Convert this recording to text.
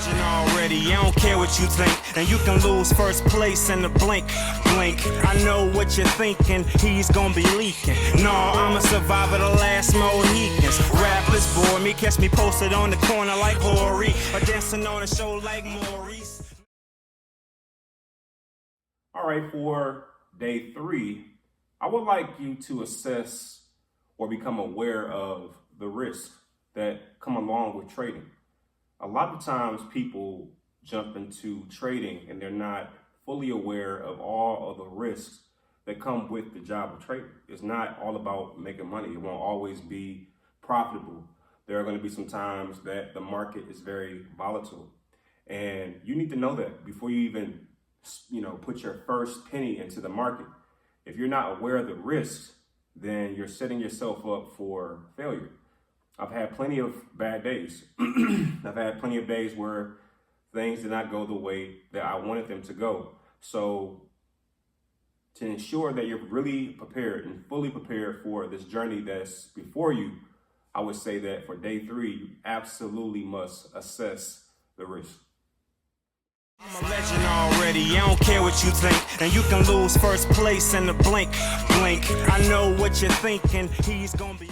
legend already, I don't care what you think. And you can lose first place in the blink. I know what you're thinking, he's gonna be leaking. No, I'm a survivor, the last Mohicans. Rappers bore me, catch me posted on the corner like Hori, or dancing on a show like Maurice. All right, for day 3, I would like you to assess or become aware of the risks that come along with trading. A lot of times people jump into trading and they're not fully aware of all of the risks that come with the job of trading. It's not all about making money. It won't always be profitable. There are going to be some times that the market is very volatile. And you need to know that before you even, put your first penny into the market. If you're not aware of the risks, then you're setting yourself up for failure. I've had plenty of bad days. I've had plenty of days where things did not go the way that I wanted them to go. So to ensure that you're really prepared and fully prepared for this journey that's before you, I would say that for day 3, you absolutely must assess the risk. I'm a legend already, I don't care what you think. And you can lose first place in the blink. I know what you're thinking, he's gonna be